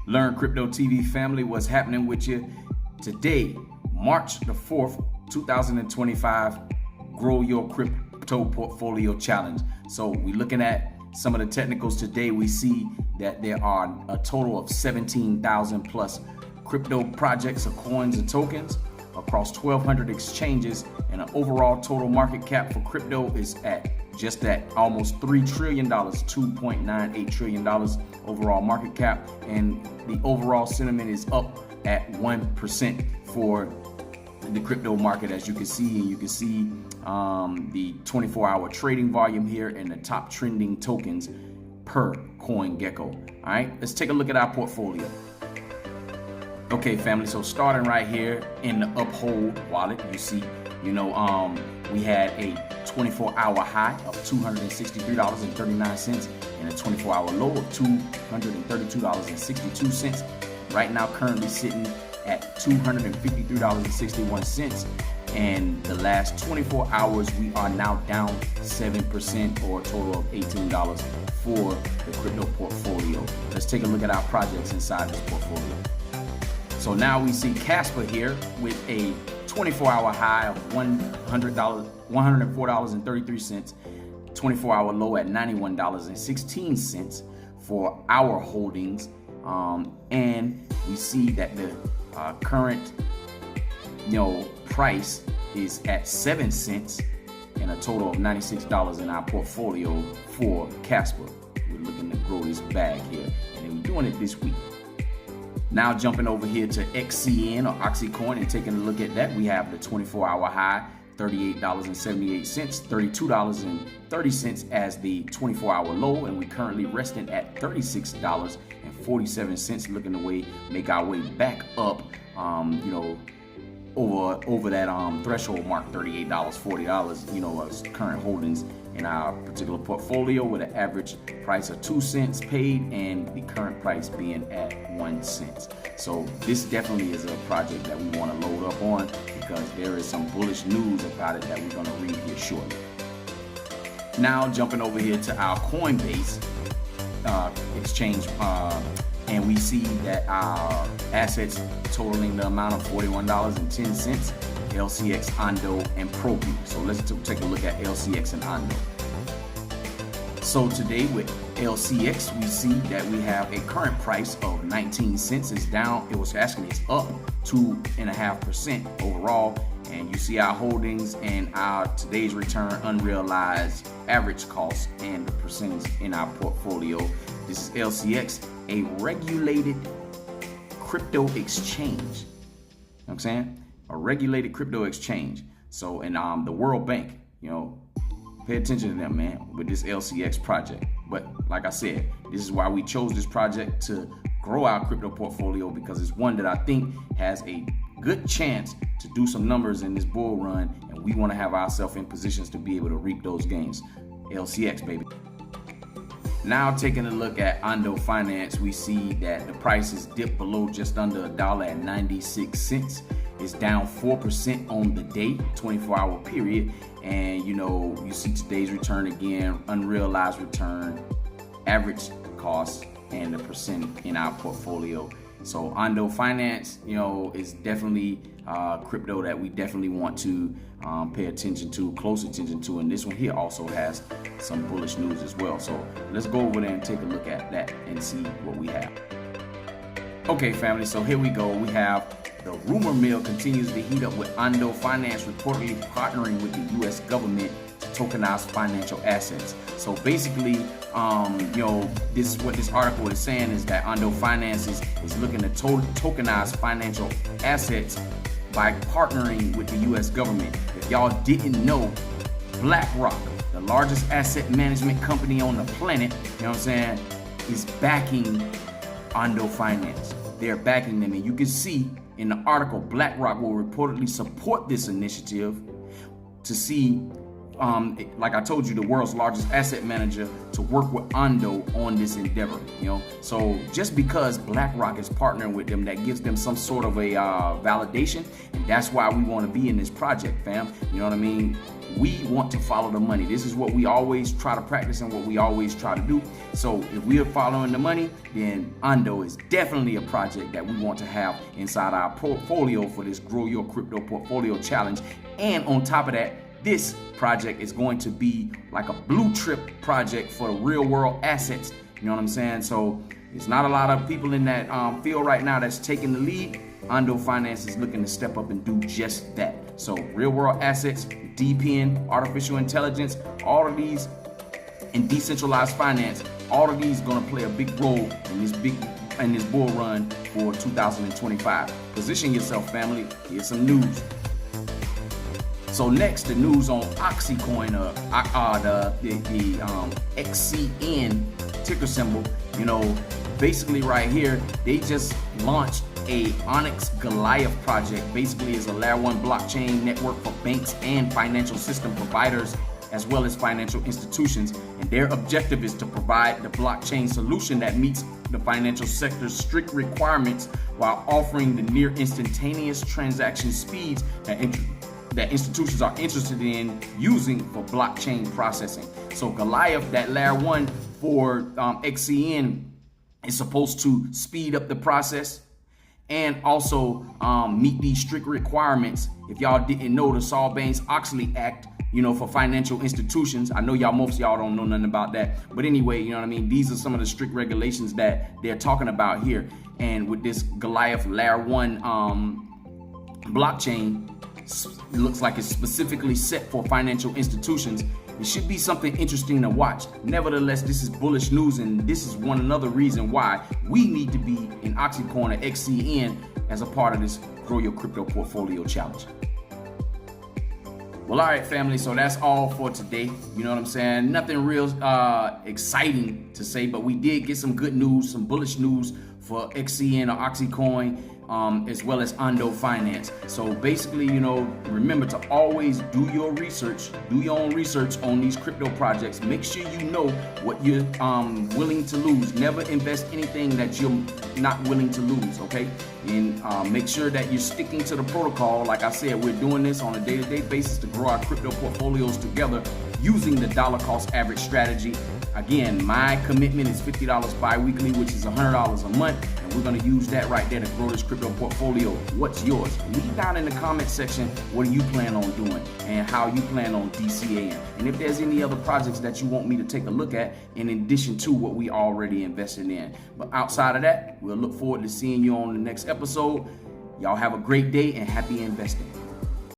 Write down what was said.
Learn Crypto TV family, what's happening with you today, March the 4th, 2025, Grow Your Crypto Portfolio Challenge. So we're looking at some of the technicals today. We see that there are a total of 17,000 plus crypto projects or coins and tokens across 1,200 exchanges, and an overall total market cap for crypto is at just at almost $3 trillion, $2.98 trillion overall market cap, and the overall sentiment is up at 1% for the crypto market, as you can see. And you can see the 24-hour trading volume here and the top trending tokens per CoinGecko. All right, let's take a look at our portfolio. Okay, family, so starting right here in the Uphold wallet, you see, we had a 24-hour high of $263.39 and a 24-hour low of $232.62. Right now, currently sitting at $253.61. And the last 24 hours, we are now down 7%, or a total of $18 for the crypto portfolio. Let's take a look at our projects inside this portfolio. So now we see Casper here with a 24-hour high of $104.33, 24-hour low at $91.16 for our holdings. And we see that the current price is at 7 cents and a total of $96 in our portfolio for Casper. We're looking to grow this bag here, and we're doing it this week. Now jumping over here to XCN or Oxycoin and taking a look at that, we have the 24-hour high, $38.78, $32.30 as the 24-hour low, and we're currently resting at $36.47, looking to make our way back up, over that threshold mark, $38, $40, as current holdings in our particular portfolio, with an average price of 2 cents paid and the current price being at 1 cent. So this definitely is a project that we want to load up on, because there is some bullish news about it that we're going to read here shortly. Now jumping over here to our Coinbase exchange, and we see that our assets totaling the amount of $41.10, LCX, Ondo, and Probu. So let's take a look at LCX and Ondo. So today with LCX, we see that we have a current price of 19 cents. It's down, it's up 2.5% overall. And you see our holdings and our today's return, unrealized average cost, and the percentage in our portfolio. This is LCX, a regulated crypto exchange. You know what I'm saying? A regulated crypto exchange. So, and the World Bank, pay attention to them, man, with this LCX project. But like I said, this is why we chose this project to grow our crypto portfolio, because it's one that I think has a good chance to do some numbers in this bull run, and we want to have ourselves in positions to be able to reap those gains. LCX, baby. Now taking a look at Ondo Finance, we see that the price is dipped below just under $1 at 96 cents. It's down 4% on the day, 24-hour period. And you see today's return again, unrealized return, average cost, and the percent in our portfolio. So Ondo Finance, is definitely crypto that we definitely want to pay attention to, close attention to. And this one here also has some bullish news as well. So let's go over there and take a look at that and see what we have. Okay, family, so here we go. We have the rumor mill continues to heat up with Ondo Finance reportedly partnering with the U.S. government to tokenize financial assets. So basically, this is what this article is saying, is that Ondo Finance is looking to tokenize financial assets by partnering with the U.S. government. If y'all didn't know, BlackRock, the largest asset management company on the planet, is backing Ondo Finance. They're backing them, and you can see in the article, BlackRock will reportedly support this initiative to see, like I told you, the world's largest asset manager to work with Ondo on this endeavor. So just because BlackRock is partnering with them, that gives them some sort of a validation, and that's why we want to be in this project, fam. You know what I mean? we want to follow the money. This is what we always try to practice and what we always try to do. So if we are following the money, then Ondo is definitely a project that we want to have inside our portfolio for this Grow Your Crypto Portfolio Challenge. And on top of that, this project is going to be like a blue chip project for real world assets. You know what I'm saying? So it's not a lot of people in that field right now that's taking the lead. Ondo Finance is looking to step up and do just that. So real world assets, DPN, artificial intelligence, all of these, and decentralized finance, all of these going to play a big role in this bull run for 2025. Position yourself, family. Here's some news. So next, the news on Oxycoin, the XCN ticker symbol. You know, basically right here, they just launched a Onyx Goliath project. Basically is a layer 1 blockchain network for banks and financial system providers, as well as financial institutions. And their objective is to provide the blockchain solution that meets the financial sector's strict requirements while offering the near instantaneous transaction speeds that institutions are interested in using for blockchain processing. So Goliath, that layer 1 for XCN, is supposed to speed up the process and also meet these strict requirements. If y'all didn't know, the Sarbanes-Oxley Act, you know, for financial institutions. I know most of y'all don't know nothing about that. But anyway, you know what I mean? These are some of the strict regulations that they're talking about here. And with this Goliath layer 1 blockchain, it looks like it's specifically set for financial institutions. It should be something interesting to watch. Nevertheless, this is bullish news, and this is another reason why we need to be in Oxycoin or XCN as a part of this Grow Your Crypto Portfolio Challenge. Well, all right, family, so that's all for today. You know what I'm saying? Nothing real exciting to say, but we did get some good news, some bullish news for XCN or Oxycoin, as well as Ondo Finance. So basically, you know, remember to always do your research, do your own research on these crypto projects. Make sure you know what you're willing to lose. Never invest anything that you're not willing to lose, okay? And make sure that you're sticking to the protocol. Like I said, we're doing this on a day-to-day basis to grow our crypto portfolios together using the dollar cost average strategy. Again, my commitment is $50 bi-weekly, which is $100 a month, and we're going to use that right there to grow this crypto portfolio. What's yours? Leave down in the comment section what do you plan on doing and how you plan on DCAing. And if there's any other projects that you want me to take a look at in addition to what we already invested in. But outside of that, we'll look forward to seeing you on the next episode. Y'all have a great day and happy investing.